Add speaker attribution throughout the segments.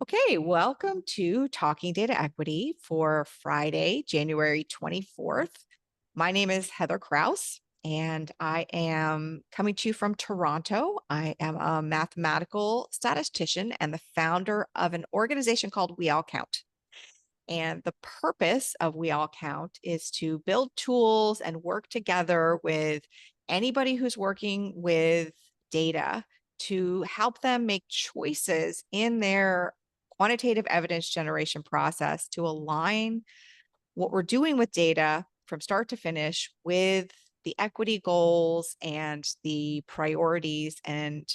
Speaker 1: Okay, welcome to Talking Data Equity for Friday, January 24th. My name is Heather Kraus, and I am coming to you from Toronto. I am a mathematical statistician and the founder of an organization called We All Count. And the purpose of We All Count is to build tools and work together with anybody who's working with data to help them make choices in their quantitative evidence generation process to align what we're doing with data from start to finish with the equity goals and the priorities and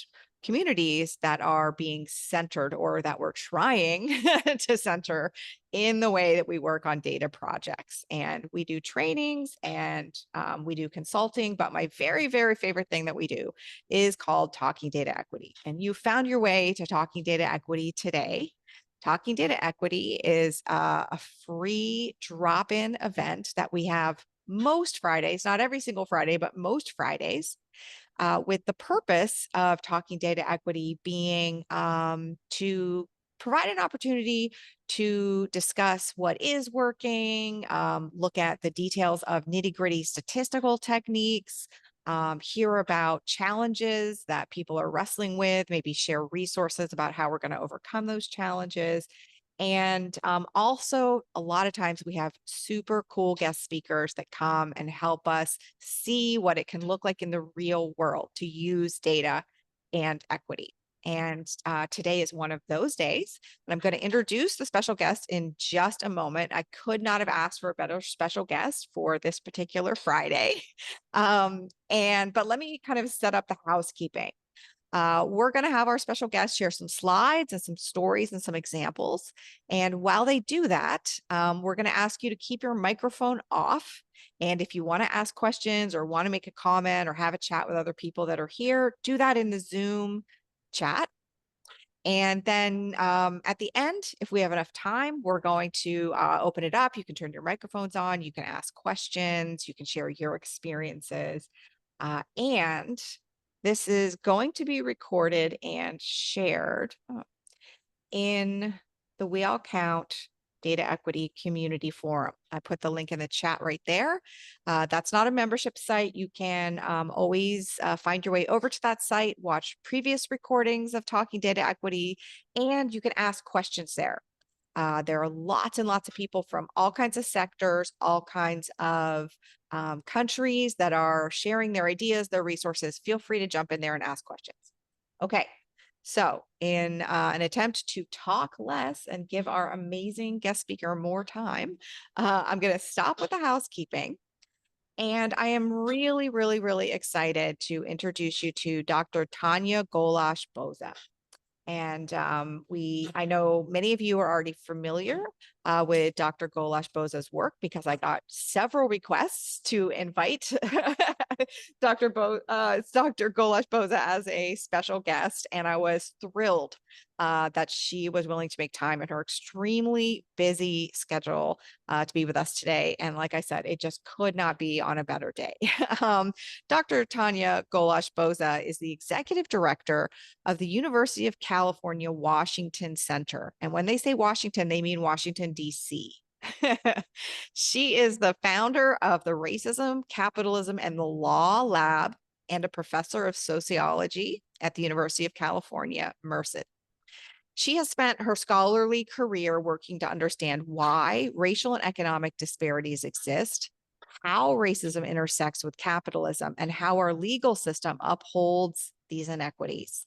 Speaker 1: communities that are being centered or that we're trying to center in the way that we work on data projects. And we do trainings and we do consulting, but my very, very favorite thing that we do is called Talking Data Equity. And you found your way to Talking Data Equity today. Talking Data Equity is a free drop-in event that we have most Fridays, not every single Friday, but most Fridays, with the purpose of Talking Data Equity being to provide an opportunity to discuss what is working, look at the details of nitty-gritty statistical techniques, hear about challenges that people are wrestling with, maybe share resources about how we're going to overcome those challenges. And also, a lot of times we have super cool guest speakers that come and help us see what it can look like in the real world to use data and equity. And today is one of those days. And I'm going to introduce the special guest in just a moment. I could not have asked for a better special guest for this particular Friday. But let me kind of set up the housekeeping. We're going to have our special guest share some slides and some stories and some examples. And while they do that, we're going to ask you to keep your microphone off. And if you want to ask questions or want to make a comment or have a chat with other people that are here, do that in the Zoom chat. And then at the end, if we have enough time, we're going to open it up. You can turn your microphones on. You can ask questions. You can share your experiences. And this is going to be recorded and shared in the We All Count Data Equity Community Forum. I put the link in the chat right there. That's not a membership site. You can always find your way over to that site, watch previous recordings of Talking Data Equity, and you can ask questions there. There are lots and lots of people from all kinds of sectors, all kinds of countries that are sharing their ideas, their resources. Feel free to jump in there and ask questions. Okay, so in an attempt to talk less and give our amazing guest speaker more time, I'm going to stop with the housekeeping. And I am really, really, really excited to introduce you to Dr. Tanya Golash Boza. And I know many of you are already familiar with Dr. Golash Boza's work because I got several requests to invite Dr. Golash Boza as a special guest, and I was thrilled that she was willing to make time in her extremely busy schedule to be with us today. And like I said, it just could not be on a better day. Dr. Tanya Golash Boza is the executive director of the University of California, Washington Center. And when they say Washington, they mean Washington, D.C. She is the founder of the Racism, Capitalism, and the Law Lab and a professor of sociology at the University of California, Merced. She has spent her scholarly career working to understand why racial and economic disparities exist, how racism intersects with capitalism, and how our legal system upholds these inequities.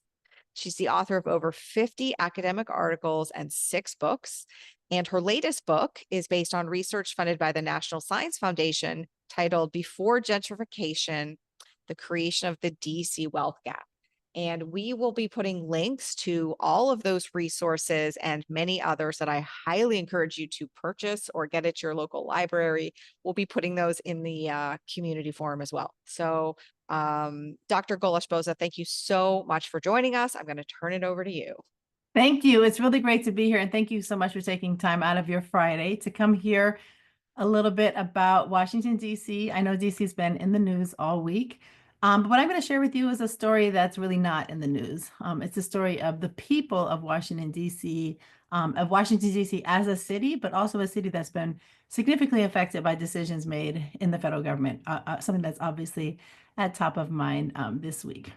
Speaker 1: She's the author of over 50 academic articles and 6 books. And her latest book is based on research funded by the National Science Foundation titled Before Gentrification, the Creation of the DC Wealth Gap. And we will be putting links to all of those resources and many others that I highly encourage you to purchase or get at your local library. We'll be putting those in the community forum as well. So Dr. Golash Boza, thank you so much for joining us. I'm going to turn it over to you.
Speaker 2: Thank you. It's really great to be here. And thank you so much for taking time out of your Friday to come hear a little bit about Washington, D.C. I know D.C.'s been in the news all week. But what I'm going to share with you is a story that's really not in the news. It's a story of the people of Washington, D.C., as a city, but also a city that's been significantly affected by decisions made in the federal government, something that's obviously at top of mind this week.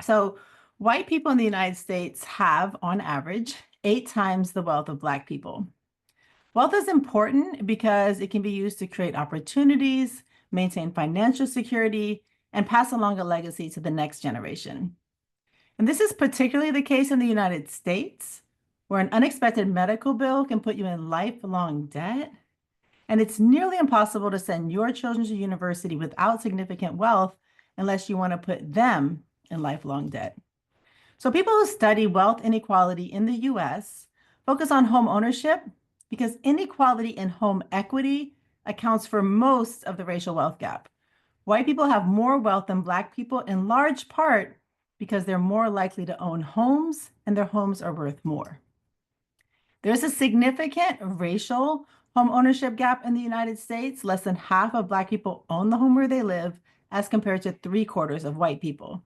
Speaker 2: So, white people in the United States have, on average, 8 times the wealth of Black people. Wealth is important because it can be used to create opportunities, maintain financial security, and pass along a legacy to the next generation. And this is particularly the case in the United States, where an unexpected medical bill can put you in lifelong debt. And it's nearly impossible to send your children to university without significant wealth unless you want to put them in lifelong debt. So people who study wealth inequality in the US focus on home ownership because inequality in home equity accounts for most of the racial wealth gap. White people have more wealth than Black people in large part because they're more likely to own homes and their homes are worth more. There's a significant racial home ownership gap in the United States. Less than half of Black people own the home where they live, as compared to 3/4 of white people.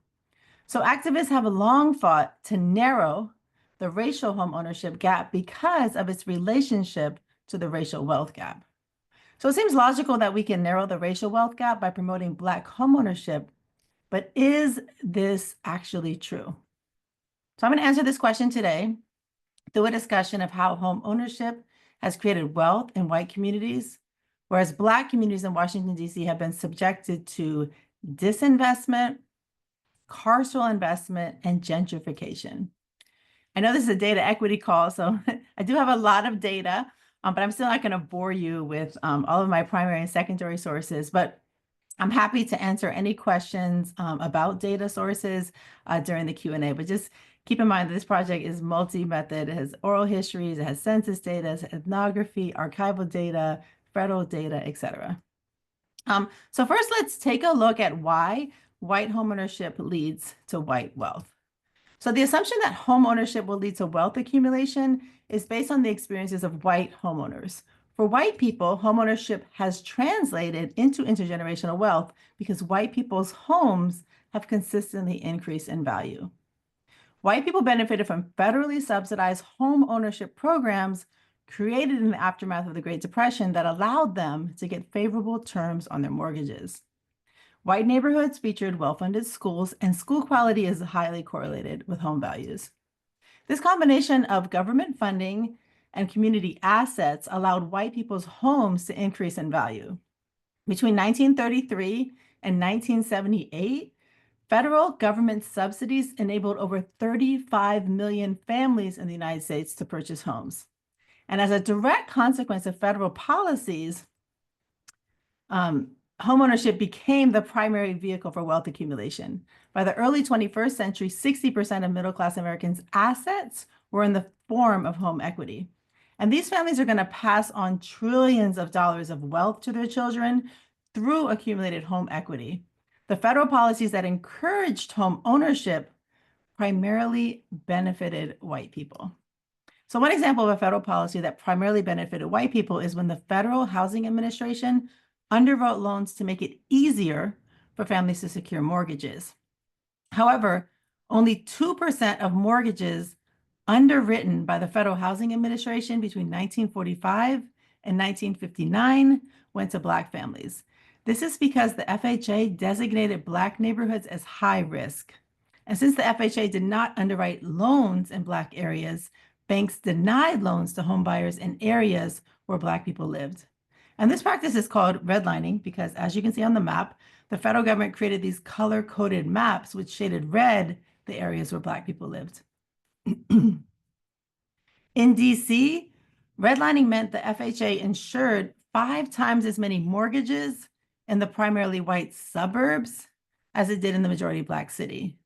Speaker 2: So activists have long fought to narrow the racial home ownership gap because of its relationship to the racial wealth gap. So it seems logical that we can narrow the racial wealth gap by promoting Black homeownership, but is this actually true? So I'm going to answer this question today through a discussion of how home ownership has created wealth in white communities, whereas Black communities in Washington, D.C. have been subjected to disinvestment, carceral investment, and gentrification. I know this is a data equity call, so I do have a lot of data, but I'm still not going to bore you with all of my primary and secondary sources, but I'm happy to answer any questions about data sources during the Q&A, but just keep in mind that this project is multi-method. It has oral histories, it has census data, it has ethnography, archival data, federal data, etc. So first, let's take a look at why white homeownership leads to white wealth. So the assumption that home ownership will lead to wealth accumulation is based on the experiences of white homeowners. For white people, homeownership has translated into intergenerational wealth because white people's homes have consistently increased in value. White people benefited from federally subsidized home ownership programs created in the aftermath of the Great Depression that allowed them to get favorable terms on their mortgages. White neighborhoods featured well-funded schools, and school quality is highly correlated with home values. This combination of government funding and community assets allowed white people's homes to increase in value. Between 1933 and 1978, federal government subsidies enabled over 35 million families in the United States to purchase homes. And as a direct consequence of federal policies, homeownership became the primary vehicle for wealth accumulation. By the early 21st century, 60% of middle-class Americans' assets were in the form of home equity. And these families are going to pass on trillions of dollars of wealth to their children through accumulated home equity. The federal policies that encouraged home ownership primarily benefited white people. So one example of a federal policy that primarily benefited white people is when the Federal Housing Administration underwrote loans to make it easier for families to secure mortgages. However, only 2% of mortgages underwritten by the Federal Housing Administration between 1945 and 1959 went to Black families. This is because the FHA designated Black neighborhoods as high risk. And since the FHA did not underwrite loans in Black areas, banks denied loans to homebuyers in areas where Black people lived. And this practice is called redlining because, as you can see on the map, the federal government created these color-coded maps which shaded red the areas where Black people lived. In DC, redlining meant the FHA insured 5 times as many mortgages in the primarily white suburbs as it did in the majority Black city.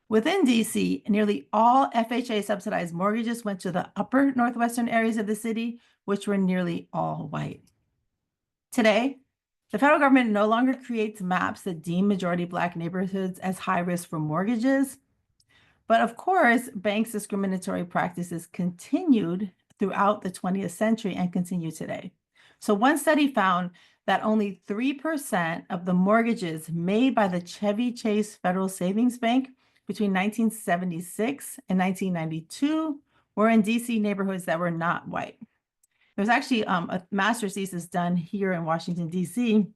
Speaker 2: Within DC, nearly all FHA subsidized mortgages went to the upper northwestern areas of the city, which were nearly all white. Today, the federal government no longer creates maps that deem majority Black neighborhoods as high risk for mortgages. But of course, banks' discriminatory practices continued throughout the 20th century and continue today. So one study found that only 3% of the mortgages made by the Chevy Chase Federal Savings Bank between 1976 and 1992 were in DC neighborhoods that were not white. There was actually a master's thesis done here in Washington, D.C.,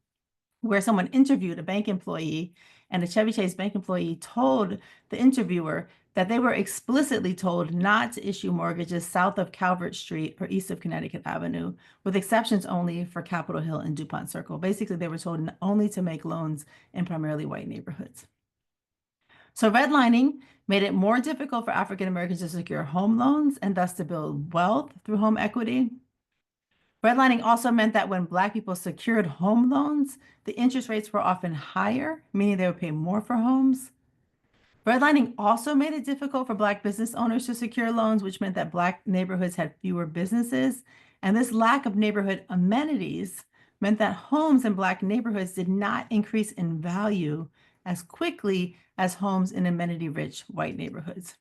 Speaker 2: where someone interviewed a bank employee, and a Chevy Chase bank employee told the interviewer that they were explicitly told not to issue mortgages south of Calvert Street or east of Connecticut Avenue, with exceptions only for Capitol Hill and DuPont Circle. Basically, they were told only to make loans in primarily white neighborhoods. So redlining made it more difficult for African Americans to secure home loans and thus to build wealth through home equity. Redlining also meant that when Black people secured home loans, the interest rates were often higher, meaning they would pay more for homes. Redlining also made it difficult for Black business owners to secure loans, which meant that Black neighborhoods had fewer businesses. And this lack of neighborhood amenities meant that homes in Black neighborhoods did not increase in value as quickly as homes in amenity-rich white neighborhoods.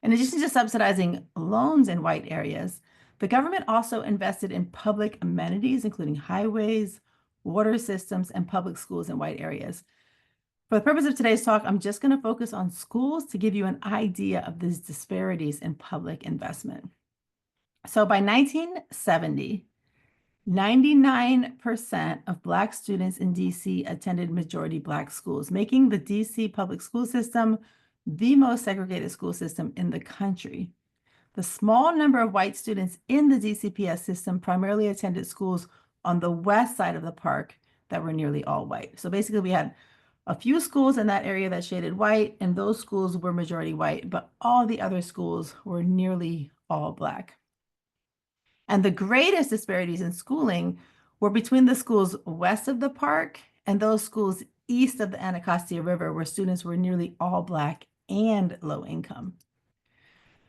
Speaker 2: In addition to subsidizing loans in white areas, the government also invested in public amenities, including highways, water systems, and public schools in white areas. For the purpose of today's talk, I'm just going to focus on schools to give you an idea of these disparities in public investment. So by 1970, 99% of Black students in DC attended majority Black schools, making the DC public school system the most segregated school system in the country. The small number of white students in the DCPS system primarily attended schools on the west side of the park that were nearly all white. So basically, we had a few schools in that area that shaded white, and those schools were majority white, but all the other schools were nearly all Black. And the greatest disparities in schooling were between the schools west of the park and those schools east of the Anacostia River, where students were nearly all Black and low income.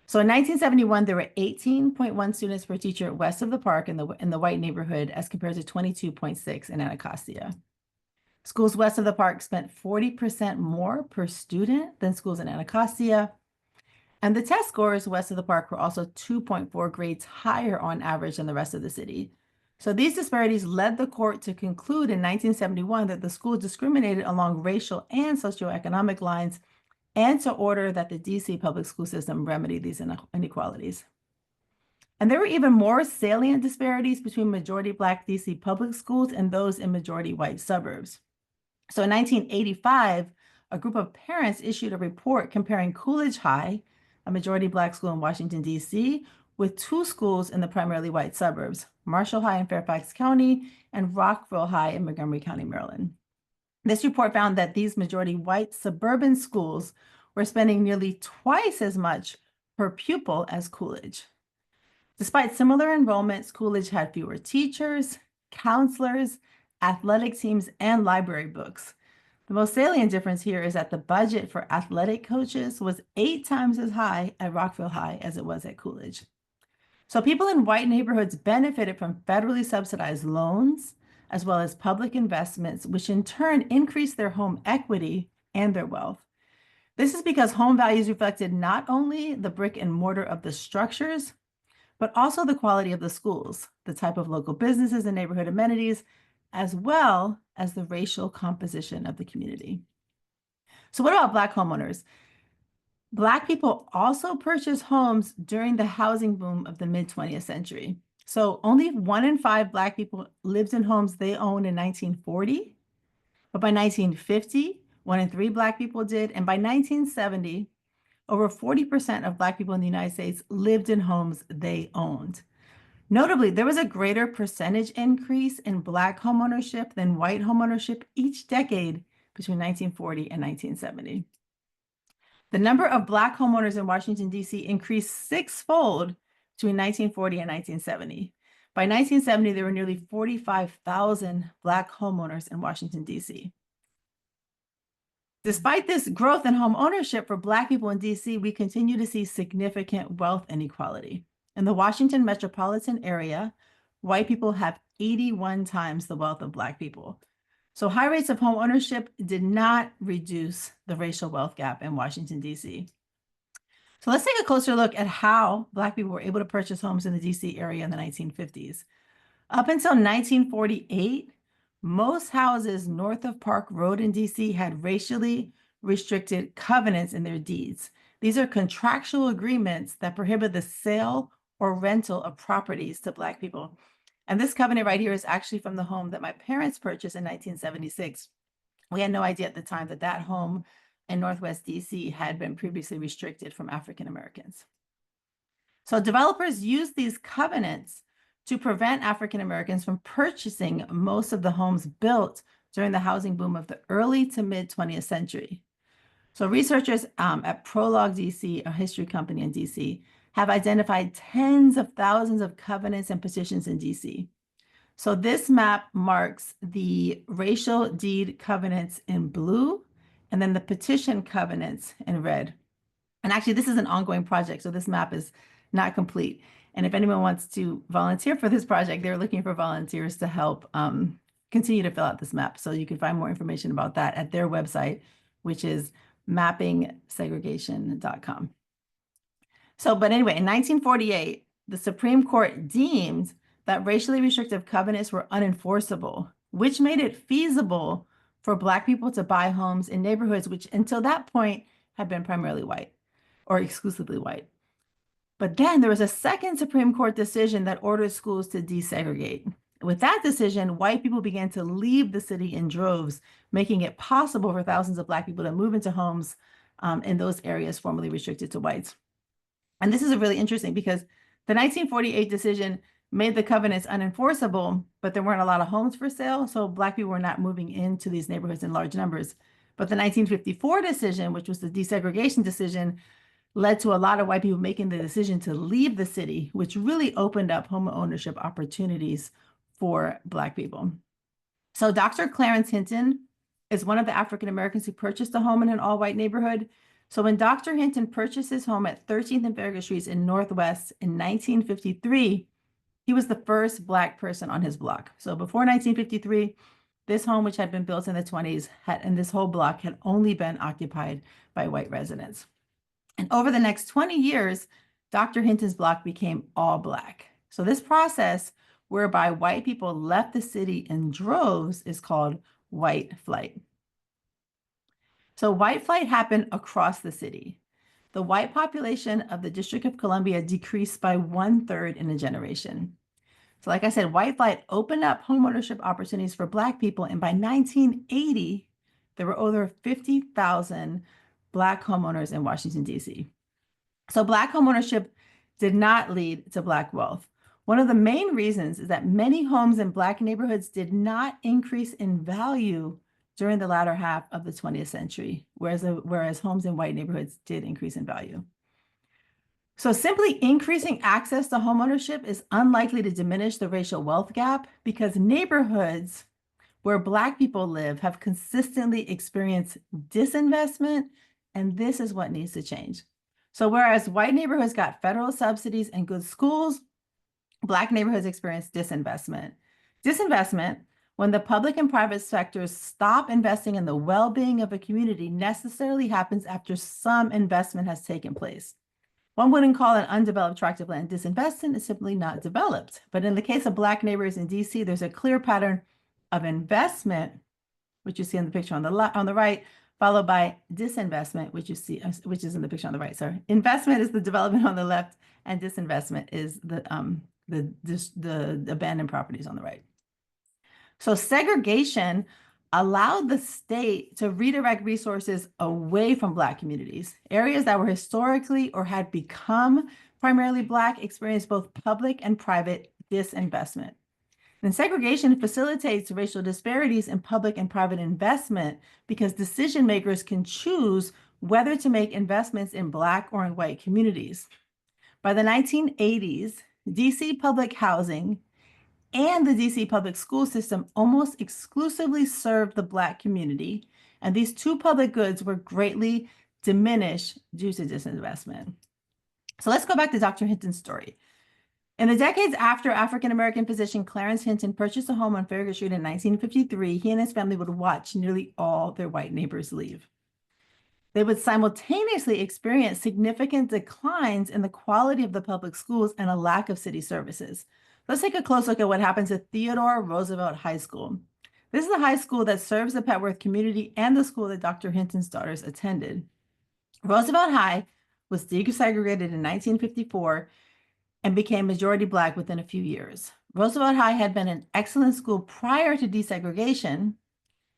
Speaker 2: So in 1971, there were 18.1 students per teacher west of the park in the white neighborhood, as compared to 22.6 in Anacostia. Schools west of the park spent 40% more per student than schools in Anacostia. And the test scores west of the park were also 2.4 grades higher on average than the rest of the city. So these disparities led the court to conclude in 1971 that the school discriminated along racial and socioeconomic lines, and to order that the DC public school system remedy these inequalities. And there were even more salient disparities between majority Black DC public schools and those in majority white suburbs. So in 1985, a group of parents issued a report comparing Coolidge High, a majority Black school in Washington, D.C., with two schools in the primarily white suburbs, Marshall High in Fairfax County and Rockville High in Montgomery County, Maryland. This report found that these majority white suburban schools were spending nearly twice as much per pupil as Coolidge. Despite similar enrollments, Coolidge had fewer teachers, counselors, athletic teams, and library books. The most salient difference here is that the budget for athletic coaches was 8 times as high at Rockville High as it was at Coolidge. So people in white neighborhoods benefited from federally subsidized loans, as well as public investments, which in turn increased their home equity and their wealth. This is because home values reflected not only the brick and mortar of the structures, but also the quality of the schools, the type of local businesses and neighborhood amenities, as well as the racial composition of the community. So what about Black homeowners? Black people also purchased homes during the housing boom of the mid-20th century. So only 1 in 5 Black people lived in homes they owned in 1940, but by 1950, 1 in 3 Black people did, and by 1970, over 40% of Black people in the United States lived in homes they owned. Notably, there was a greater percentage increase in Black homeownership than white homeownership each decade between 1940 and 1970. The number of Black homeowners in Washington, D.C. increased 6-fold between 1940 and 1970. By 1970, there were nearly 45,000 Black homeowners in Washington, D.C. Despite this growth in home ownership for Black people in D.C., we continue to see significant wealth inequality. In the Washington metropolitan area, white people have 81 times the wealth of Black people. So high rates of home ownership did not reduce the racial wealth gap in Washington, D.C. So let's take a closer look at how Black people were able to purchase homes in the D.C. area in the 1950s. Up until 1948, most houses north of Park Road in DC had racially restricted covenants in their deeds. These are contractual agreements that prohibit the sale or rental of properties to Black people. And this covenant right here is actually from the home that my parents purchased in 1976. We had no idea at the time that that home in Northwest DC had been previously restricted from African Americans. So developers used these covenants to prevent African Americans from purchasing most of the homes built during the housing boom of the early to mid 20th century. So researchers at Prologue DC, a history company in DC, have identified tens of thousands of covenants and petitions in DC. So this map marks the racial deed covenants in blue, and then the petition covenants in red. And actually, this is an ongoing project, so this map is not complete. And if anyone wants to volunteer for this project, they're looking for volunteers to help continue to fill out this map. So you can find more information about that at their website, which is mappingsegregation.com. So, but anyway, in 1948, the Supreme Court deemed that racially restrictive covenants were unenforceable, which made it feasible for Black people to buy homes in neighborhoods which until that point had been primarily white or exclusively white. But then there was a second Supreme Court decision that ordered schools to desegregate. With that decision, white people began to leave the city in droves, making it possible for thousands of Black people to move into homes in those areas formerly restricted to whites. And this is really interesting because the 1948 decision made the covenants unenforceable, but there weren't a lot of homes for sale, so Black people were not moving into these neighborhoods in large numbers. But the 1954 decision, which was the desegregation decision, led to a lot of white people making the decision to leave the city, which really opened up home ownership opportunities for Black people. So Dr. Clarence Hinton is one of the African Americans who purchased a home in an all-white neighborhood. So when Dr. Hinton purchased his home at 13th and Farragut Streets in Northwest in 1953, he was the first Black person on his block. So before 1953, this home, which had been built in the 20s, and this whole block had only been occupied by white residents. And over the next 20 years, Dr. Hinton's block became all Black. So this process whereby white people left the city in droves is called white flight. So white flight happened across the city. The white population of the District of Columbia decreased by 1/3 in a generation. So like I said, white flight opened up homeownership opportunities for Black people. And by 1980, there were over 50,000 Black homeowners in Washington, D.C. So Black homeownership did not lead to Black wealth. One of the main reasons is that many homes in Black neighborhoods did not increase in value during the latter half of the 20th century, whereas homes in white neighborhoods did increase in value. So simply increasing access to homeownership is unlikely to diminish the racial wealth gap because neighborhoods where Black people live have consistently experienced disinvestment, and this is what needs to change. So whereas white neighborhoods got federal subsidies and good schools, Black neighborhoods experienced disinvestment. Disinvestment, when the public and private sectors stop investing in the well-being of a community, necessarily happens after some investment has taken place. One wouldn't call an undeveloped tract of land disinvested, it's simply not developed. But in the case of Black neighborhoods in DC, there's a clear pattern of investment, which you see in the picture on the right, followed by disinvestment, which you see, which is in the picture on the right. So investment is the development on the left, and disinvestment is the abandoned properties on the right. So segregation allowed the state to redirect resources away from Black communities. Areas that were historically or had become primarily Black experienced both public and private disinvestment. And segregation facilitates racial disparities in public and private investment because decision makers can choose whether to make investments in Black or in white communities. By the 1980s, DC public housing and the DC public school system almost exclusively served the Black community, and these two public goods were greatly diminished due to disinvestment. So let's go back to Dr. Hinton's story. In the decades after African-American physician Clarence Hinton purchased a home on Farragut Street in 1953, he and his family would watch nearly all their white neighbors leave. They would simultaneously experience significant declines in the quality of the public schools and a lack of city services. Let's take a close look at what happens at Theodore Roosevelt High School. This is a high school that serves the Petworth community and the school that Dr. Hinton's daughters attended. Roosevelt High was desegregated in 1954 and became majority Black within a few years. Roosevelt High had been an excellent school prior to desegregation,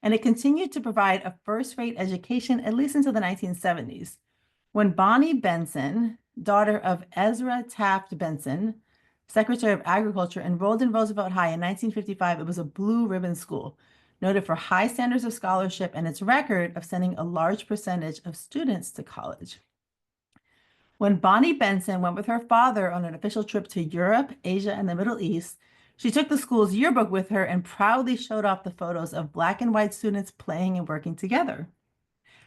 Speaker 2: and it continued to provide a first-rate education at least until the 1970s. When Bonnie Benson, daughter of Ezra Taft Benson, Secretary of Agriculture, enrolled in Roosevelt High in 1955, it was a blue ribbon school, noted for high standards of scholarship and its record of sending a large percentage of students to college. When Bonnie Benson went with her father on an official trip to Europe, Asia, and the Middle East, she took the school's yearbook with her and proudly showed off the photos of Black and white students playing and working together.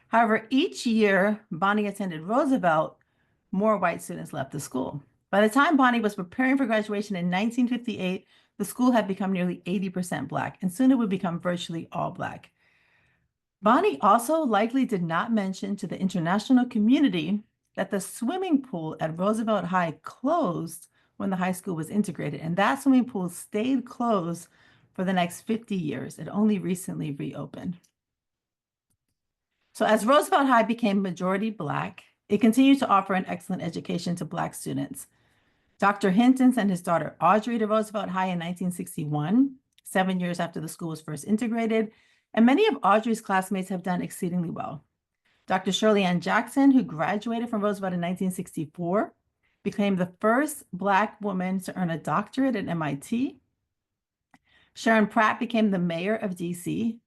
Speaker 2: However, each year Bonnie attended Roosevelt, more white students left the school. By the time Bonnie was preparing for graduation in 1958, the school had become nearly 80% Black, and soon it would become virtually all Black. Bonnie also likely did not mention to the international community that the swimming pool at Roosevelt High closed when the high school was integrated, and that swimming pool stayed closed for the next 50 years. It only recently reopened. So as Roosevelt High became majority Black, it continued to offer an excellent education to Black students. Dr. Hinton sent his daughter Audrey to Roosevelt High in 1961, 7 years after the school was first integrated, and many of Audrey's classmates have done exceedingly well. Dr. Shirley Ann Jackson, who graduated from Roosevelt in 1964, became the first Black woman to earn a doctorate at MIT. Sharon Pratt became the mayor of DC,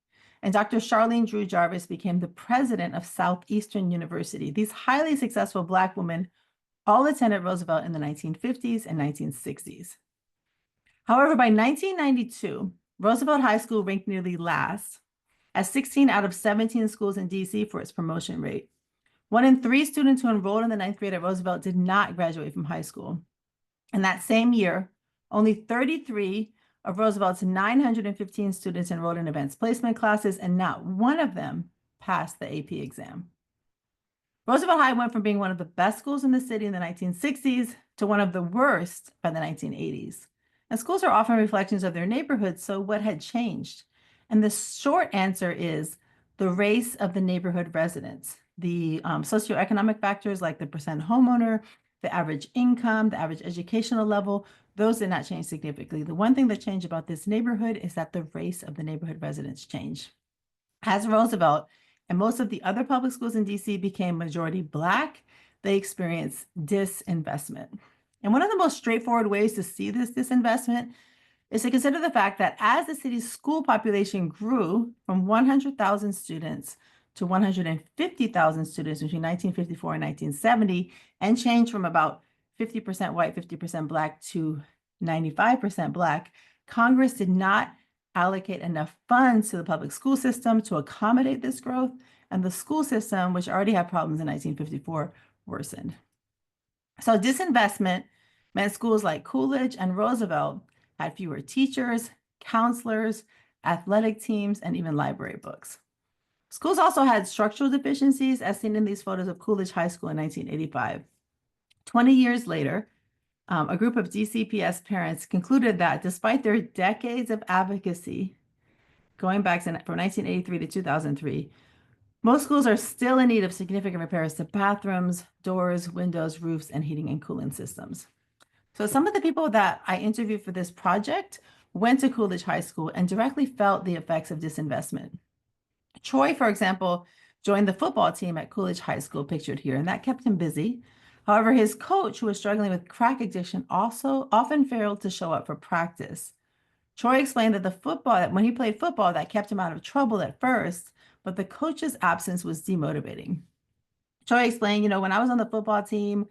Speaker 2: and Dr. Charlene Drew Jarvis became the president of Southeastern University. These highly successful Black women all attended Roosevelt in the 1950s and 1960s. However, by 1992, Roosevelt High School ranked nearly last, as 16 out of 17 schools in DC for its promotion rate. 1 in 3 students who enrolled in the 9th grade at Roosevelt did not graduate from high school. In that same year, only 33 of Roosevelt's 915 students enrolled in advanced placement classes, and not one of them passed the AP exam. Roosevelt High went from being one of the best schools in the city in the 1960s to one of the worst by the 1980s. And schools are often reflections of their neighborhoods, so what had changed? And the short answer is the race of the neighborhood residents. The socioeconomic factors like the percent homeowner, the average income, the average educational level, those did not change significantly. The one thing that changed about this neighborhood is that the race of the neighborhood residents changed. As Roosevelt and most of the other public schools in DC became majority Black, they experienced disinvestment. And one of the most straightforward ways to see this disinvestment is to consider the fact that as the city's school population grew from 100,000 students to 150,000 students between 1954 and 1970, and changed from about 50% white, 50% Black to 95% Black, Congress did not allocate enough funds to the public school system to accommodate this growth, and the school system, which already had problems in 1954, worsened. So disinvestment meant schools like Coolidge and Roosevelt had fewer teachers, counselors, athletic teams, and even library books. Schools also had structural deficiencies, as seen in these photos of Coolidge High School in 1985. 20 years later, a group of DCPS parents concluded that despite their decades of advocacy, going back from 1983 to 2003, most schools are still in need of significant repairs to bathrooms, doors, windows, roofs, and heating and cooling systems. So some of the people that I interviewed for this project went to Coolidge High School and directly felt the effects of disinvestment. Troy, for example, joined the football team at Coolidge High School, pictured here, and that kept him busy. However, his coach, who was struggling with crack addiction, also often failed to show up for practice. Troy explained that when he played football, that kept him out of trouble at first, but the coach's absence was demotivating. Troy explained, when I was on the football team,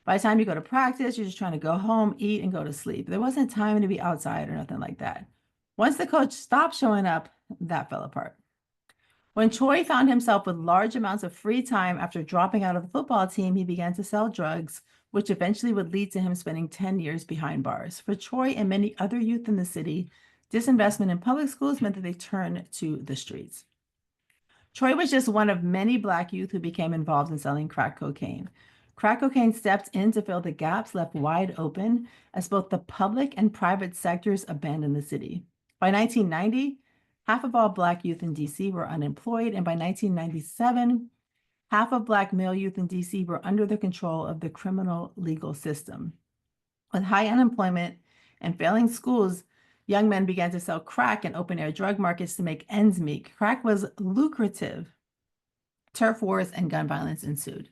Speaker 2: by the time you go to practice, you're just trying to go home, eat, and go to sleep. There wasn't time to be outside or nothing like that. Once the coach stopped showing up, that fell apart. When Troy found himself with large amounts of free time after dropping out of the football team, he began to sell drugs, which eventually would lead to him spending 10 years behind bars. For Troy and many other youth in the city, disinvestment in public schools meant that they turned to the streets. Troy was just one of many Black youth who became involved in selling crack cocaine. Crack cocaine stepped in to fill the gaps left wide open as both the public and private sectors abandoned the city. By 1990, half of all Black youth in DC were unemployed, and by 1997, half of Black male youth in DC were under the control of the criminal legal system. With high unemployment and failing schools, young men began to sell crack in open air drug markets to make ends meet. Crack was lucrative. Turf wars and gun violence ensued.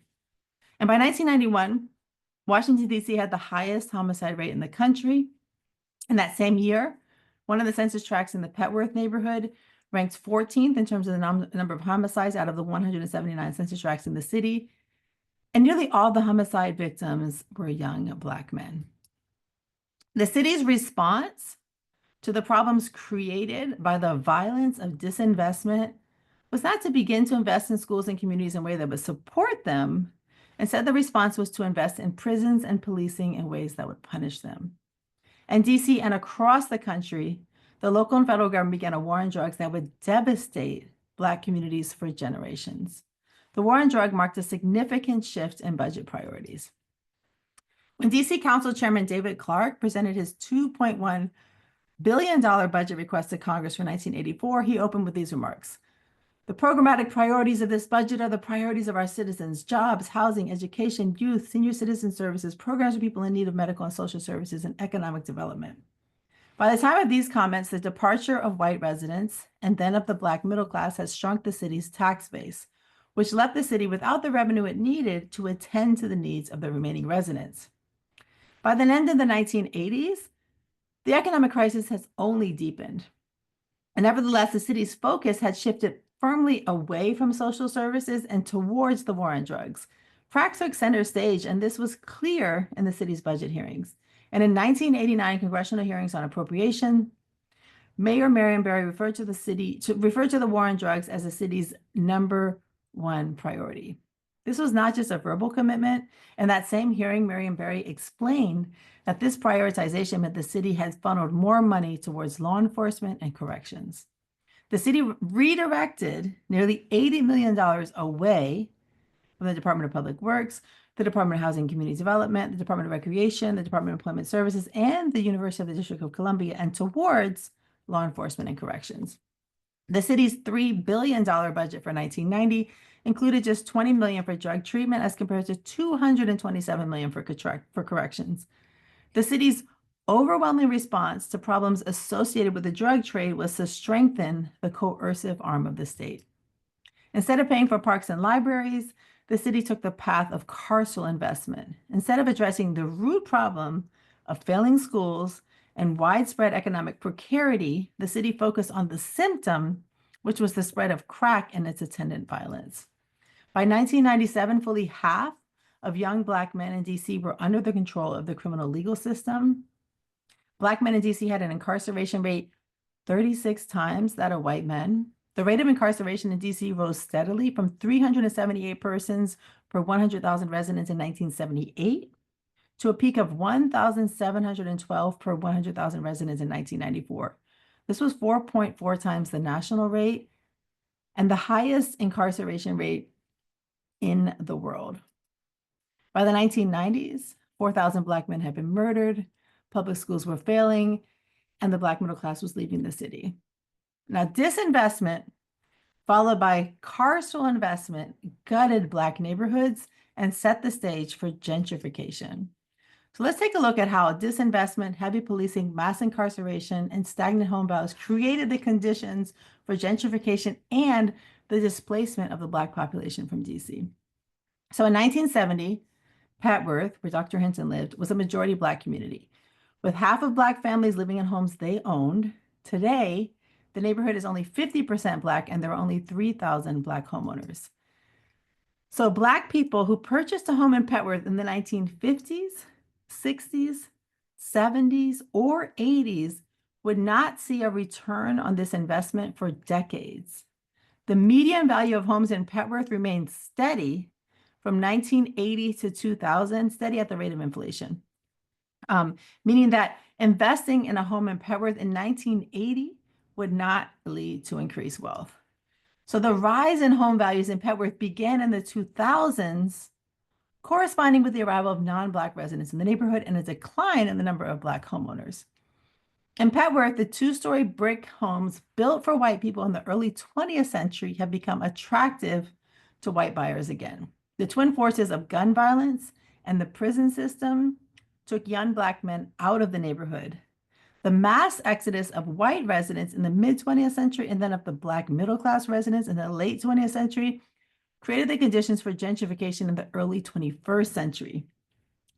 Speaker 2: And by 1991, Washington, D.C. had the highest homicide rate in the country. In that same year, one of the census tracts in the Petworth neighborhood ranked 14th in terms of the number of homicides out of the 179 census tracts in the city. And nearly all the homicide victims were young Black men. The city's response to the problems created by the violence of disinvestment was not to begin to invest in schools and communities in a way that would support them. Instead, the response was to invest in prisons and policing in ways that would punish them. In DC and across the country, the local and federal government began a war on drugs that would devastate Black communities for generations. The war on drug marked a significant shift in budget priorities. When DC Council Chairman David Clark presented his $2.1 billion budget request to Congress for 1984, he opened with these remarks. The programmatic priorities of this budget are the priorities of our citizens: jobs, housing, education, youth, senior citizen services, programs for people in need of medical and social services, and economic development. By the time of these comments, the departure of white residents and then of the Black middle class has shrunk the city's tax base, which left the city without the revenue it needed to attend to the needs of the remaining residents. By the end of the 1980s, the economic crisis has only deepened. And nevertheless, the city's focus had shifted firmly away from social services and towards the war on drugs. Crack took center stage, and this was clear in the city's budget hearings. And in 1989 congressional hearings on appropriation, Mayor Marion Barry referred to the war on drugs as the city's #1 priority. This was not just a verbal commitment. In that same hearing, Marion Barry explained that this prioritization meant the city has funneled more money towards law enforcement and corrections. The city redirected nearly $80 million away from the Department of Public Works, the Department of Housing and Community Development, the Department of Recreation, the Department of Employment Services, and the University of the District of Columbia, and towards law enforcement and corrections. The city's $3 billion budget for 1990 included just $20 million for drug treatment as compared to $227 million for corrections. The city's overwhelming response to problems associated with the drug trade was to strengthen the coercive arm of the state. Instead of paying for parks and libraries, the city took the path of carceral investment. Instead of addressing the root problem of failing schools and widespread economic precarity, the city focused on the symptom, which was the spread of crack and its attendant violence. By 1997, fully half of young Black men in DC were under the control of the criminal legal system. Black men in DC had an incarceration rate 36 times that of white men. The rate of incarceration in DC rose steadily from 378 persons per 100,000 residents in 1978 to a peak of 1,712 per 100,000 residents in 1994. This was 4.4 times the national rate and the highest incarceration rate in the world. By the 1990s, 4,000 Black men had been murdered, public schools were failing, and the Black middle class was leaving the city. Now, disinvestment, followed by carceral investment, gutted Black neighborhoods and set the stage for gentrification. So let's take a look at how disinvestment, heavy policing, mass incarceration, and stagnant home values created the conditions for gentrification and the displacement of the Black population from DC. So in 1970, Petworth, where Dr. Hinton lived, was a majority Black community. With half of Black families living in homes they owned, today, the neighborhood is only 50% Black, and there are only 3,000 Black homeowners. So Black people who purchased a home in Petworth in the 1950s, 60s, 70s, or 80s would not see a return on this investment for decades. The median value of homes in Petworth remained steady from 1980 to 2000, steady at the rate of inflation, meaning that investing in a home in Petworth in 1980 would not lead to increased wealth. So the rise in home values in Petworth began in the 2000s corresponding with the arrival of non-Black residents in the neighborhood and a decline in the number of Black homeowners. In Petworth, the two-story brick homes built for white people in the early 20th century have become attractive to white buyers again. The twin forces of gun violence and the prison system took young Black men out of the neighborhood. The mass exodus of white residents in the mid-20th century and then of the Black middle-class residents in the late 20th century created the conditions for gentrification in the early 21st century.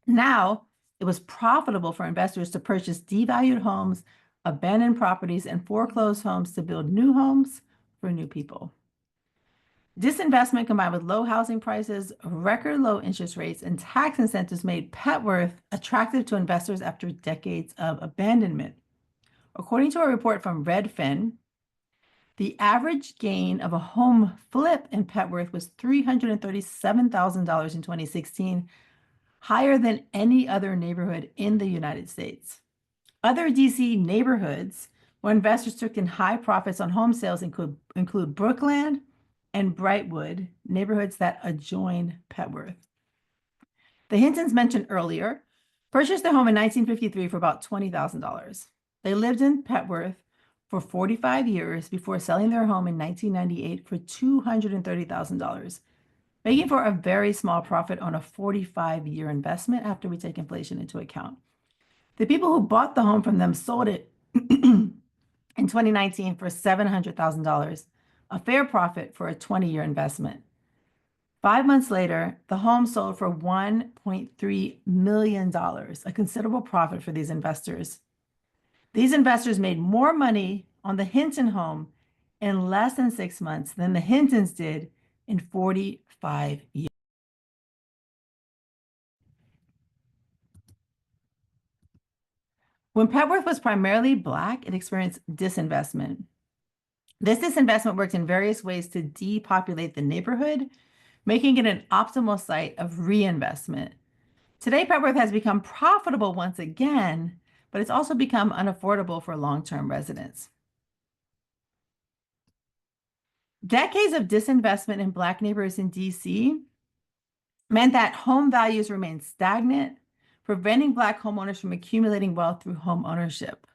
Speaker 2: Now, it was profitable for investors to purchase devalued homes, abandoned properties, and foreclosed homes to build new homes for new people. Disinvestment combined with low housing prices, record low interest rates, and tax incentives made Petworth attractive to investors after decades of abandonment. According to a report from Redfin, the average gain of a home flip in Petworth was $337,000 in 2016, higher than any other neighborhood in the United States. Other DC neighborhoods where investors took in high profits on home sales include Brookland and Brightwood, neighborhoods that adjoin Petworth. The Hintons mentioned earlier purchased their home in 1953 for about $20,000. They lived in Petworth for 45 years before selling their home in 1998 for $230,000, making for a very small profit on a 45-year investment after we take inflation into account. The people who bought the home from them sold it in 2019 for $700,000, a fair profit for a 20-year investment. 5 months later, the home sold for $1.3 million, a considerable profit for these investors. These investors made more money on the Hinton home in less than 6 months than the Hintons did in 45 years. When Petworth was primarily Black, it experienced disinvestment. This disinvestment worked in various ways to depopulate the neighborhood, making it an optimal site of reinvestment. Today, Petworth has become profitable once again, but it's also become unaffordable for long-term residents. Decades of disinvestment in Black neighborhoods in DC meant that home values remained stagnant, preventing Black homeowners from accumulating wealth through home ownership.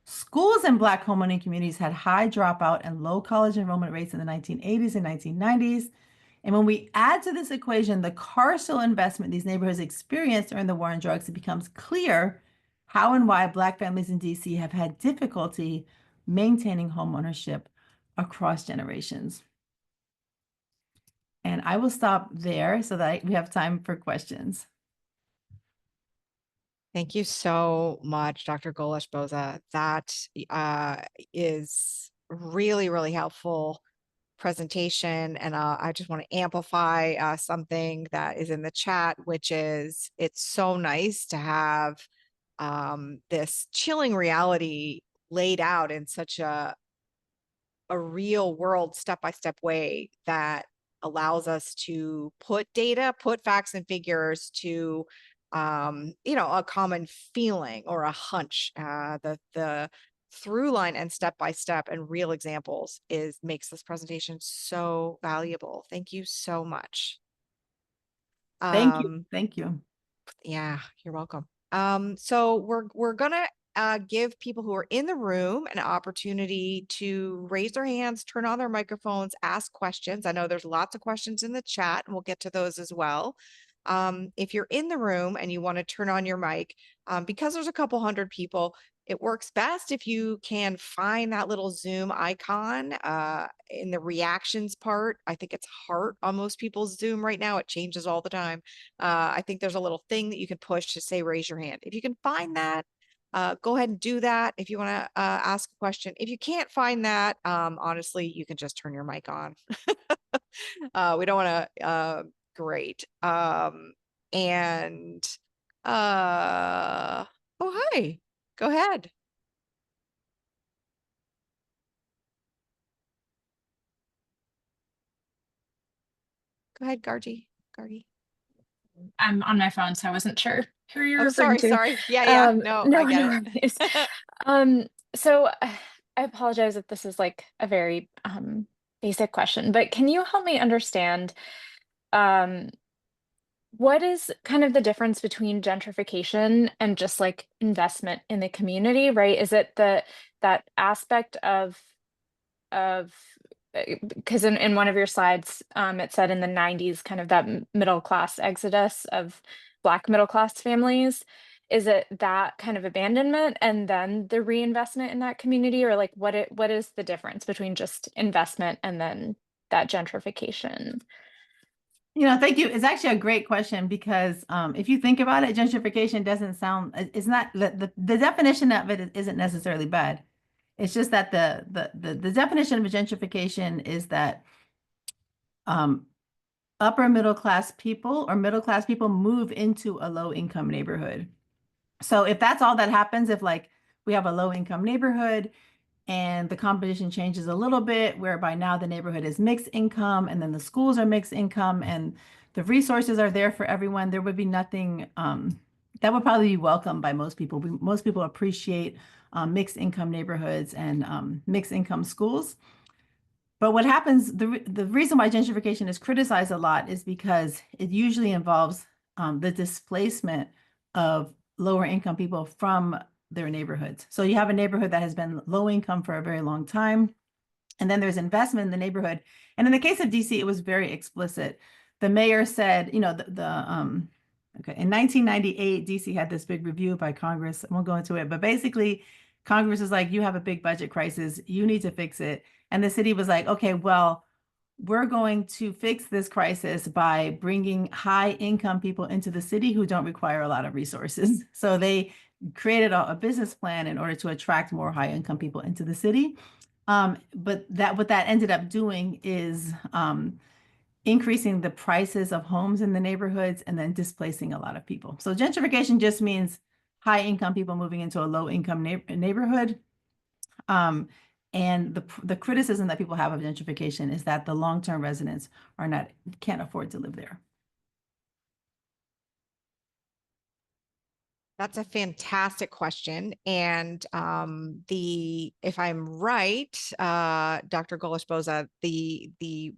Speaker 2: Schools in Black homeowning communities had high dropout and low college enrollment rates in the 1980s and 1990s. And when we add to this equation the carceral investment these neighborhoods experienced during the war on drugs, it becomes clear how and why Black families in DC have had difficulty maintaining home ownership across generations. And I will stop there so that we have time for questions.
Speaker 1: Thank you so much, Dr. Golash Boza. That is really, really helpful presentation. And I just want to amplify something that is in the chat, which is it's so nice to have this chilling reality laid out in such a real world step-by-step way that allows us to put data, put facts and figures to a common feeling or a hunch. The through line and step by step and real examples makes this presentation so valuable. Thank you so much.
Speaker 2: Thank you. Thank you.
Speaker 1: Yeah, you're welcome. So we're gonna give people who are in the room an opportunity to raise their hands, turn on their microphones, ask questions. I know there's lots of questions in the chat, and we'll get to those as well. If you're in the room and you want to turn on your mic, because there's a couple hundred people, it works best if you can find that little Zoom icon in the reactions part. I think it's heart on most people's Zoom right now. It changes all the time. I think there's a little thing that you can push to say raise your hand. If you can find that, go ahead and do that if you want to ask a question. If you can't find that, honestly, you can just turn your mic on. We don't want to, great. And, oh, hi, go ahead. Go ahead, Gargi.
Speaker 3: I'm on my phone, so I wasn't sure who you're
Speaker 1: Oh,
Speaker 3: referring to.
Speaker 1: sorry. Yeah. No, I get
Speaker 3: no
Speaker 1: it.
Speaker 3: worries. So I apologize if this is like a very basic question, but can you help me understand what is kind of the difference between gentrification and just like investment in the community, right? Is it that aspect of because in one of your slides, it said in the 90s, kind of that middle class exodus of Black middle class families. Is it that kind of abandonment and then the reinvestment in that community, or like what is the difference between just investment and then that gentrification?
Speaker 2: Thank you. It's actually a great question because if you think about it, gentrification doesn't sound, it's not, the definition of it isn't necessarily bad. It's just that the definition of gentrification is that upper middle class people or middle class people move into a low income neighborhood. So if that's all that happens, if like we have a low income neighborhood and the composition changes a little bit, whereby now the neighborhood is mixed income and then the schools are mixed income and the resources are there for everyone, there would be nothing that would probably be welcomed by most people. Most people appreciate mixed income neighborhoods and mixed income schools. But what happens, the reason why gentrification is criticized a lot is because it usually involves the displacement of lower income people from their neighborhoods. So you have a neighborhood that has been low income for a very long time, and then there's investment in the neighborhood. And in the case of DC, it was very explicit. The mayor said, okay, in 1998, DC had this big review by Congress. I won't go into it, but basically, Congress is like, you have a big budget crisis, you need to fix it. And the city was like, okay, well, we're going to fix this crisis by bringing high income people into the city who don't require a lot of resources. So they created a business plan in order to attract more high income people into the city. But what that ended up doing is increasing the prices of homes in the neighborhoods and then displacing a lot of people. So gentrification just means high income people moving into a low income neighborhood. And the criticism that people have of gentrification is that the long-term residents can't afford to live there.
Speaker 1: That's a fantastic question. And if I'm right, Dr. Golash Boza, the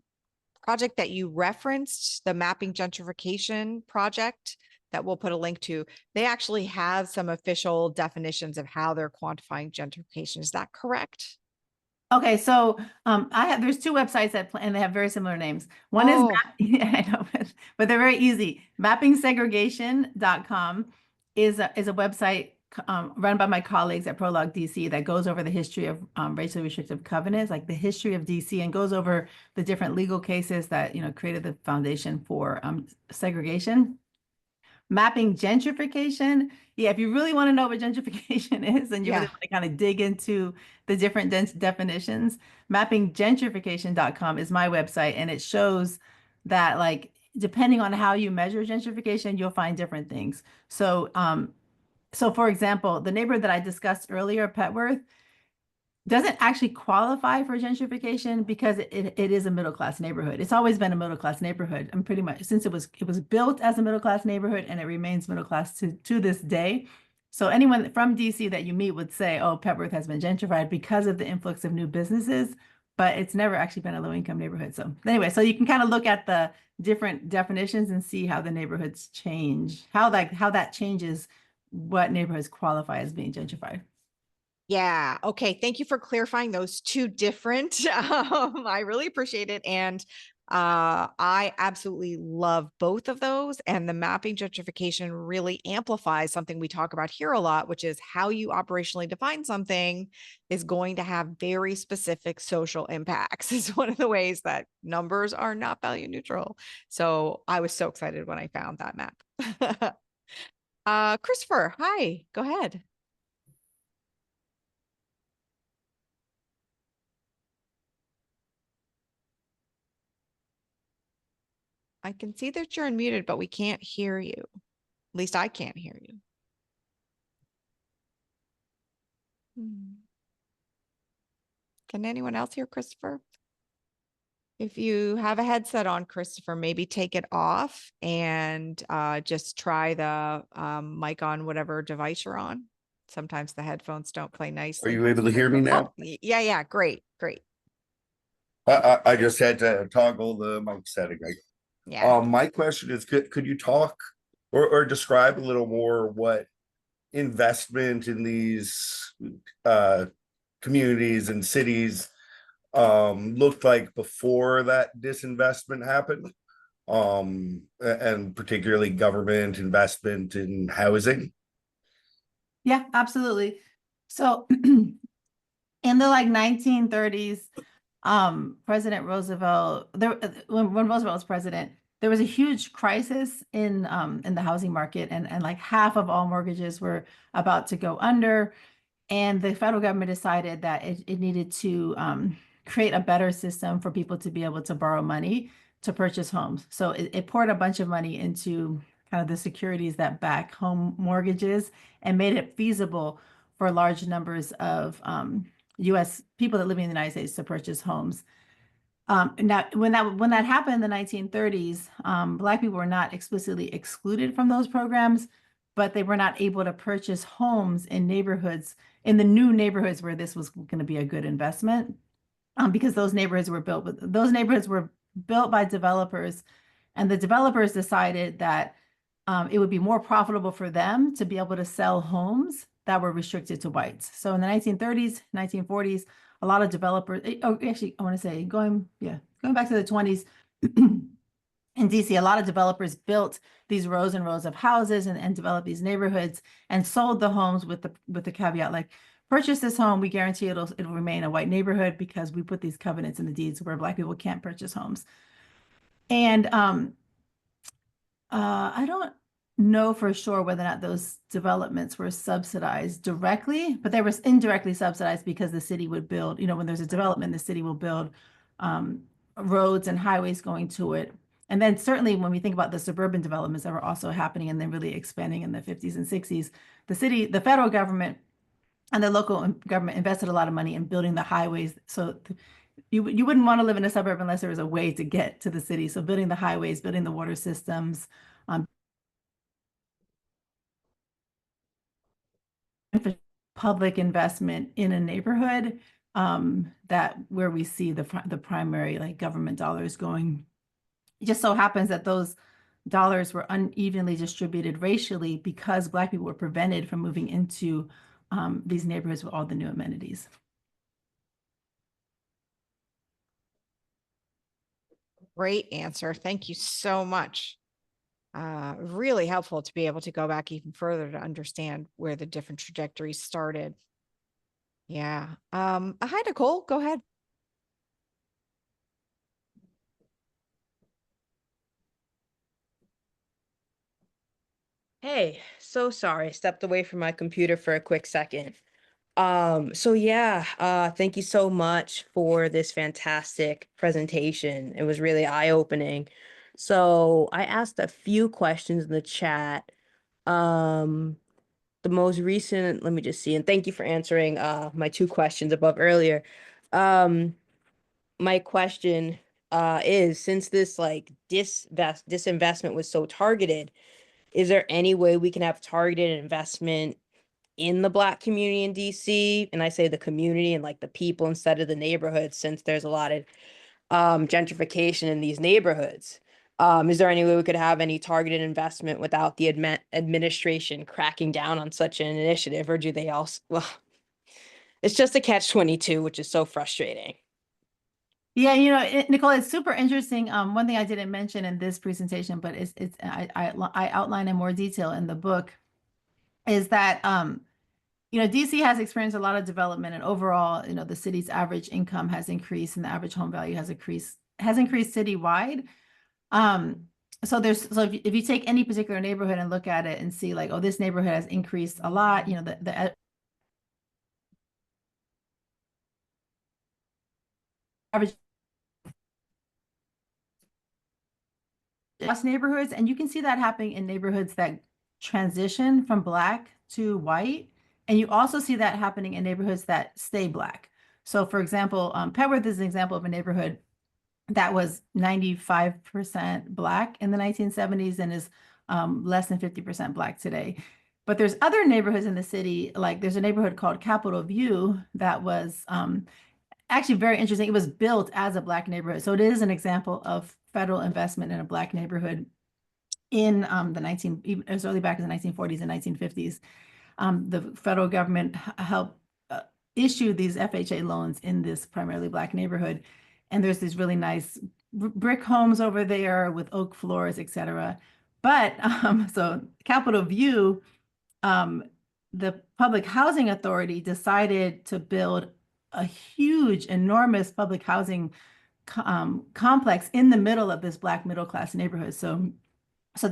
Speaker 1: project that you referenced, the Mapping Gentrification project that we'll put a link to, they actually have some official definitions of how they're quantifying gentrification. Is that correct?
Speaker 2: Okay, so there's two websites and they have very similar names. One is yeah, I know, but they're very easy. Mappingsegregation.com is a website run by my colleagues at Prologue DC that goes over the history of racially restrictive covenants, like the history of DC, and goes over the different legal cases that created the foundation for segregation. Mapping gentrification. Yeah, if you really want to know what gentrification is and you really want to kind of dig into the different definitions, mappinggentrification.com is my website, and it shows that like depending on how you measure gentrification, you'll find different things. So so for example, the neighborhood that I discussed earlier, Petworth, doesn't actually qualify for gentrification because it is a middle-class neighborhood. It's always been a middle-class neighborhood. And pretty much since it was built as a middle-class neighborhood and it remains middle-class to this day. So anyone from DC that you meet would say, oh, Petworth has been gentrified because of the influx of new businesses, but it's never actually been a low-income neighborhood. So anyway, so you can kind of look at the different definitions and see how the neighborhoods change, how that changes what neighborhoods qualify as being gentrified.
Speaker 1: Yeah. Okay. Thank you for clarifying those two different. I really appreciate it. And I absolutely love both of those. And the mapping gentrification really amplifies something we talk about here a lot, which is how you operationally define something is going to have very specific social impacts. Is one of the ways that numbers are not value neutral. So I was so excited when I found that map. Christopher, hi, go ahead. I can see that you're unmuted, but we can't hear you. At least I can't hear you. Can anyone else hear Christopher? If you have a headset on, Christopher, maybe take it off and just try the mic on whatever device you're on. Sometimes the headphones don't play nicely.
Speaker 4: Are you able to hear me now?
Speaker 1: Oh, yeah, great.
Speaker 4: I just had to toggle the mic setting.
Speaker 1: Yeah.
Speaker 4: My question is, could you talk or describe a little more what investment in these uh, communities and cities looked like before that disinvestment happened, and particularly government investment in housing?
Speaker 2: Yeah, absolutely. So in the like 1930s, President Roosevelt, when Roosevelt was president, there was a huge crisis in the housing market, and like half of all mortgages were about to go under. And the federal government decided that it needed to create a better system for people to be able to borrow money to purchase homes. So it poured a bunch of money into kind of the securities that back home mortgages and made it feasible for large numbers of US people that live in the United States to purchase homes. Now, when that happened in the 1930s, Black people were not explicitly excluded from those programs, but they were not able to purchase homes in neighborhoods, in the new neighborhoods where this was going to be a good investment, because those neighborhoods were built, but those neighborhoods were built by developers, and the developers decided that it would be more profitable for them to be able to sell homes that were restricted to whites. So in the 1930s, 1940s, a lot of developers, actually, I want to say going back to the 20s in DC, a lot of developers built these rows and rows of houses and developed these neighborhoods and sold the homes with the caveat like, purchase this home, we guarantee it'll remain a white neighborhood because we put these covenants in the deeds where Black people can't purchase homes. And I don't know for sure whether or not those developments were subsidized directly, but they were indirectly subsidized because the city would build, when there's a development, the city will build roads and highways going to it. And then certainly when we think about the suburban developments that were also happening and then really expanding in the 50s and 60s, the federal government and the local government invested a lot of money in building the highways. So you wouldn't want to live in a suburb unless there was a way to get to the city. So building the highways, building the water systems, public investment in a neighborhood, that where we see the primary like government dollars going. It just so happens that those dollars were unevenly distributed racially because Black people were prevented from moving into these neighborhoods with all the new amenities.
Speaker 1: Great answer. Thank you so much. Really helpful to be able to go back even further to understand where the different trajectories started. Yeah. Hi, Nicole. Go ahead.
Speaker 5: Hey, so sorry. Stepped away from my computer for a quick second. So yeah, thank you so much for this fantastic presentation. It was really eye-opening. So I asked a few questions in the chat. The most recent, let me just see, and thank you for answering my two questions above earlier. My question is, since this like disinvestment was so targeted, is there any way we can have targeted investment in the Black community in DC? And I say the community and like the people instead of the neighborhoods, since there's a lot of gentrification in these neighborhoods. Is there any way we could have any targeted investment without the administration cracking down on such an initiative? Or do they also, well, it's just a catch-22, which is so frustrating.
Speaker 2: Yeah, Nicole, it's super interesting. One thing I didn't mention in this presentation, but I outline in more detail in the book, is that DC has experienced a lot of development, and overall, the city's average income has increased and the average home value has increased citywide. So if you take any particular neighborhood and look at it and see like, oh, this neighborhood has increased a lot, the average neighborhoods, and you can see that happening in neighborhoods that transition from Black to white, and you also see that happening in neighborhoods that stay Black. So for example, Petworth is an example of a neighborhood that was 95% Black in the 1970s and is less than 50% Black today. But there's other neighborhoods in the city, like there's a neighborhood called Capitol View that was actually very interesting. It was built as a Black neighborhood. So it is an example of federal investment in a Black neighborhood in as early back as the 1940s and 1950s. The federal government helped issue these FHA loans in this primarily Black neighborhood. And there's these really nice brick homes over there with oak floors, et cetera. But so Capitol View, the Public Housing Authority decided to build a huge, enormous public housing complex in the middle of this Black middle class neighborhood. So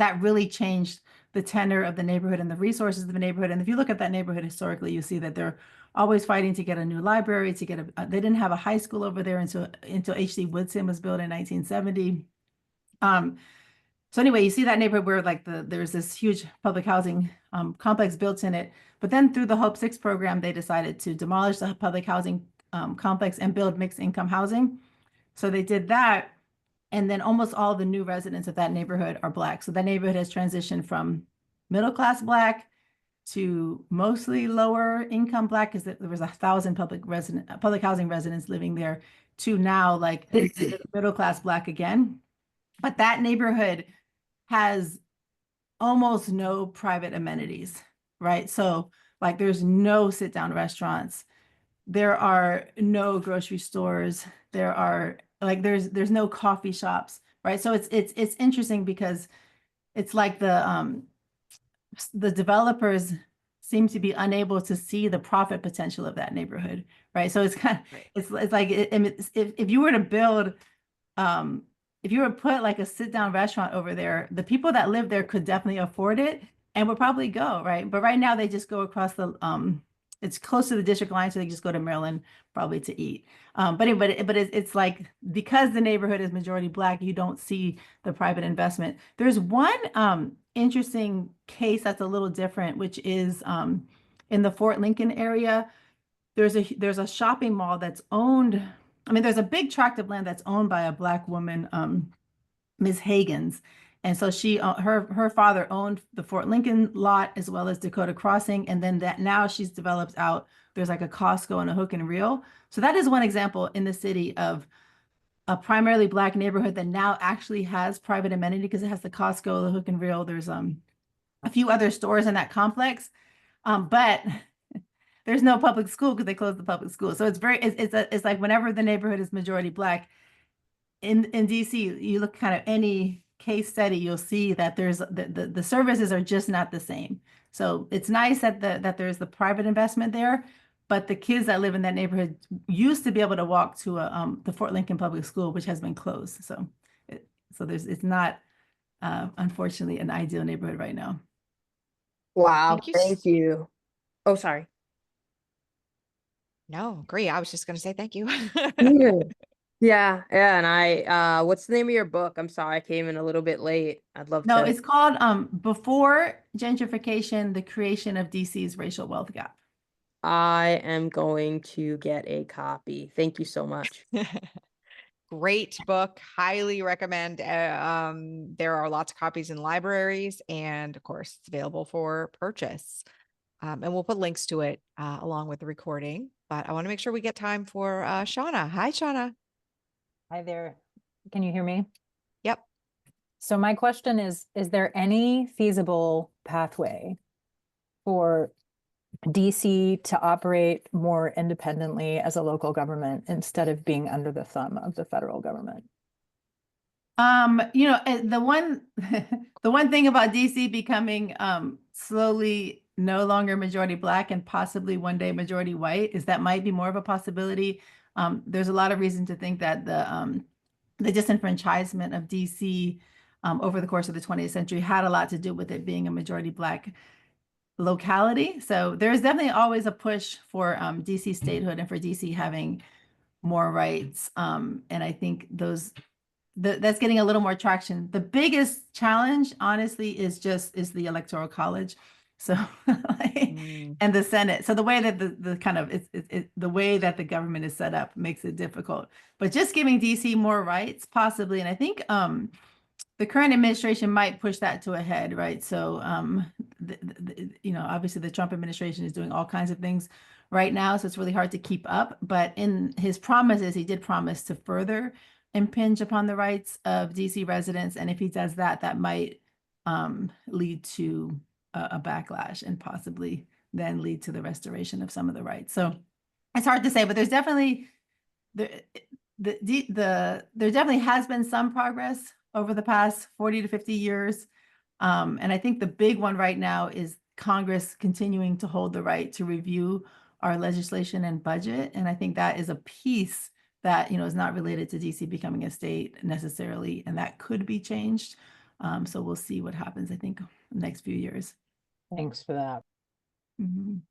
Speaker 2: that really changed the tenor of the neighborhood and the resources of the neighborhood. And if you look at that neighborhood historically, you see that they're always fighting to get a new library, to get they didn't have a high school over there until H.C. Woodson was built in 1970. So anyway, you see that neighborhood where like there's this huge public housing complex built in it. But then through the Hope 6 program, they decided to demolish the public housing complex and build mixed income housing. So they did that. And then almost all the new residents of that neighborhood are Black. So that neighborhood has transitioned from middle-class Black to mostly lower income Black, because there was 1,000 public housing residents living there, to now like middle-class Black again. But that neighborhood has almost no private amenities, right? So like there's no sit-down restaurants. There are no grocery stores. There are like there's no coffee shops, right? So it's interesting because it's like the developers seem to be unable to see the profit potential of that neighborhood, right? So it's kind of it's like if you were to build if you were to put like a sit-down restaurant over there, the people that live there could definitely afford it and would probably go, right? But right now they just go across the it's close to the district line, so they just go to Maryland probably to eat. But it's like because the neighborhood is majority Black, you don't see the private investment. There's one interesting case that's a little different, which is in the Fort Lincoln area. There's a shopping mall that's owned. I mean, there's a big tract of land that's owned by a Black woman, Ms. Hagens. And so her father owned the Fort Lincoln lot as well as Dakota Crossing. And then that now she's developed out, there's like a Costco and a Hook and Reel. So that is one example in the city of a primarily Black neighborhood that now actually has private amenity because it has the Costco, the Hook and Reel. There's a few other stores in that complex, but there's no public school because they closed the public school. So it's like whenever the neighborhood is majority Black in DC, you look kind of any case study, you'll see that there's the services are just not the same. So it's nice that there's the private investment there, but the kids that live in that neighborhood used to be able to walk to the Fort Lincoln Public School, which has been closed. So it's not unfortunately an ideal neighborhood right now.
Speaker 5: Wow,
Speaker 1: Thank you.
Speaker 5: thank you. Oh, sorry.
Speaker 1: No, agree. I was just going to say thank you.
Speaker 5: Yeah, and I what's the name of your book? I'm sorry, I came in a little bit late. I'd love
Speaker 2: No,
Speaker 5: to.
Speaker 2: it's called Before Gentrification, the Creation of DC's Racial Wealth Gap.
Speaker 5: I am going to get a copy. Thank you so much.
Speaker 1: Great book. Highly recommend. There are lots of copies in libraries, and of course, it's available for purchase. And we'll put links to it along with the recording. But I want to make sure we get time for Shauna. Hi, Shauna.
Speaker 6: Hi there. Can you hear me?
Speaker 1: Yep.
Speaker 6: So my question is there any feasible pathway for DC to operate more independently as a local government instead of being under the thumb of the federal government?
Speaker 2: The one thing about DC becoming slowly no longer majority Black and possibly one day majority white is that might be more of a possibility. There's a lot of reason to think that the disenfranchisement of DC over the course of the 20th century had a lot to do with it being a majority Black locality. So there's definitely always a push for DC statehood and for DC having more rights. And I think that's getting a little more traction. The biggest challenge, honestly, is the Electoral College. So and the Senate. So the way that the way that the government is set up makes it difficult. But just giving DC more rights, possibly, and I think the current administration might push that to a head, right? So obviously the Trump administration is doing all kinds of things right now, so it's really hard to keep up. But in his promises, he did promise to further impinge upon the rights of DC residents. And if he does that, that might lead to a backlash and possibly then lead to the restoration of some of the rights. So it's hard to say, but there's definitely there definitely has been some progress over the past 40 to 50 years. And I think the big one right now is Congress continuing to hold the right to review our legislation and budget. And I think that is a piece that, is not related to DC becoming a state necessarily, and that could be changed. So we'll see what happens, I think, in the next few years.
Speaker 6: Thanks for that.
Speaker 2: Mhm.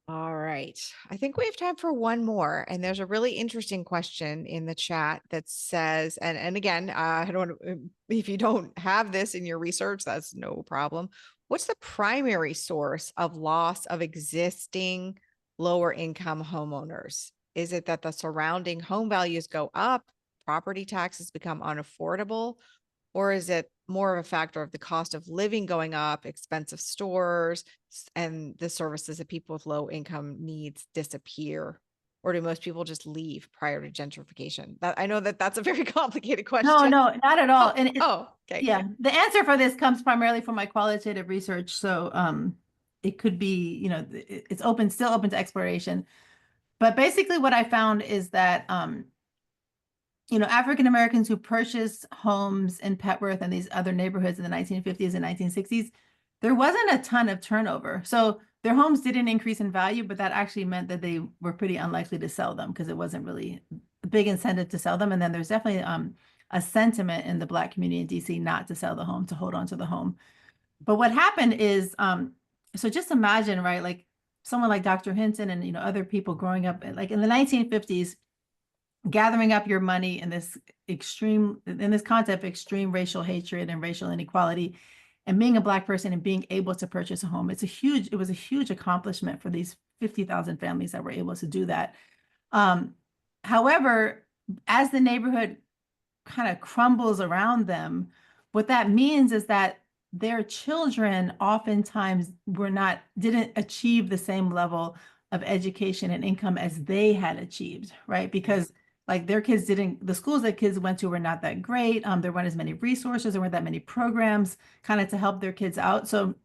Speaker 1: All right. I think we have time for one more. And there's a really interesting question in the chat that says, and again, I don't, if you don't have this in your research, that's no problem. What's the primary source of loss of existing lower income homeowners? Is it that the surrounding home values go up, property taxes become unaffordable, or is it more of a factor of the cost of living going up, expensive stores, and the services that people with low income needs disappear? Or do most people just leave prior to gentrification? I know that that's a very complicated question.
Speaker 2: No, not at all. And
Speaker 1: Okay.
Speaker 2: yeah, the answer for this comes primarily from my qualitative research. So it could be, it's still open to exploration. But basically what I found is that African Americans who purchased homes in Petworth and these other neighborhoods in the 1950s and 1960s, there wasn't a ton of turnover. So their homes didn't increase in value, but that actually meant that they were pretty unlikely to sell them because it wasn't really a big incentive to sell them. And then there's definitely a sentiment in the Black community in DC not to sell the home, to hold on to the home. But what happened is, so just imagine, right, like someone like Dr. Hinton and other people growing up like in the 1950s, gathering up your money in this concept of extreme racial hatred and racial inequality, and being a Black person and being able to purchase a home. It was a huge accomplishment for these 50,000 families that were able to do that. However, as the neighborhood kind of crumbles around them, what that means is that their children oftentimes didn't achieve the same level of education and income as they had achieved, right? Because like their kids the schools that kids went to were not that great. There weren't as many resources, there weren't that many programs kind of to help their kids out. So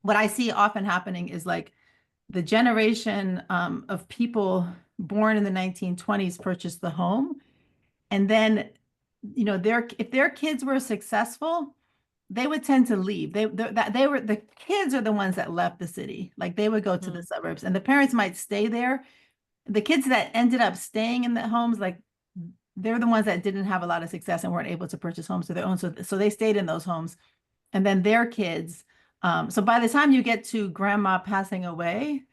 Speaker 2: what I see often happening is like the generation of people born in the 1920s purchased the home. And then, if their kids were successful, they would tend to leave. The kids are the ones that left the city. Like they would go to the suburbs and the parents might stay there. The kids that ended up staying in the homes, like they're the ones that didn't have a lot of success and weren't able to purchase homes of their own. So they stayed in those homes. And then their kids. So by the time you get to grandma passing away,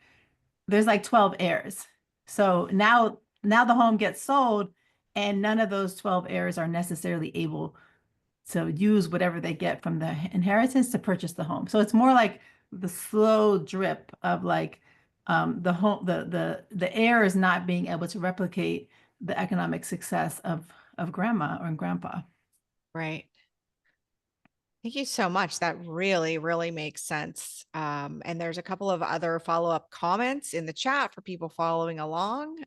Speaker 2: there's like 12 heirs. So now the home gets sold and none of those 12 heirs are necessarily able to use whatever they get from the inheritance to purchase the home. So it's more like the slow drip of like the heir is not being able to replicate the economic success of grandma or grandpa.
Speaker 1: Right. Thank you so much. That really, really makes sense. And there's a couple of other follow-up comments in the chat for people following along,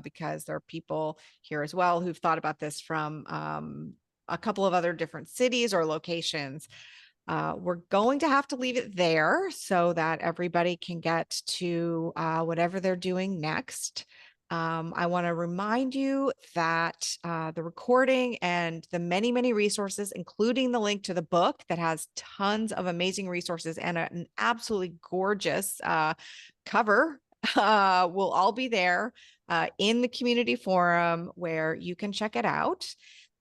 Speaker 1: because there are people here as well who've thought about this from a couple of other different cities or locations. We're going to have to leave it there so that everybody can get to whatever they're doing next. I want to remind you that the recording and the many, many resources, including the link to the book that has tons of amazing resources and an absolutely gorgeous cover, will all be there in the community forum where you can check it out.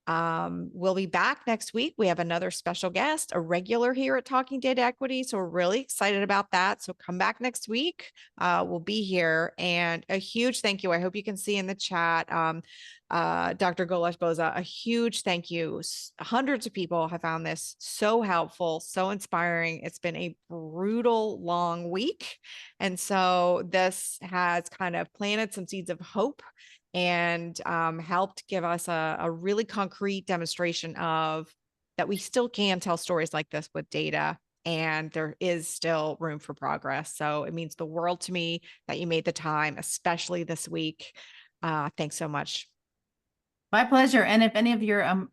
Speaker 1: We'll be back next week. We have another special guest, a regular here at Talking Data Equity. So we're really excited about that. So come back next week. We'll be here. And a huge thank you. I hope you can see in the chat, Dr. Golash Boza, a huge thank you. Hundreds of people have found this so helpful, so inspiring. It's been a brutal, long week. And so this has kind of planted some seeds of hope and helped give us a really concrete demonstration of that we still can tell stories like this with data, and there is still room for progress. So it means the world to me that you made the time, especially this week. Thanks so much.
Speaker 2: My pleasure. And if any of your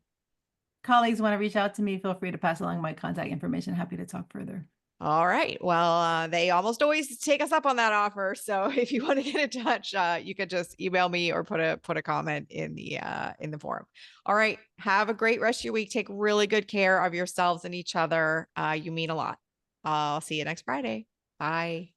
Speaker 2: colleagues want to reach out to me, feel free to pass along my contact information. Happy to talk further.
Speaker 1: All right. Well, they almost always take us up on that offer. So if you want to get in touch, you could just email me or put a comment in the forum. All right. Have a great rest of your week. Take really good care of yourselves and each other. You mean a lot. I'll see you next Friday. Bye.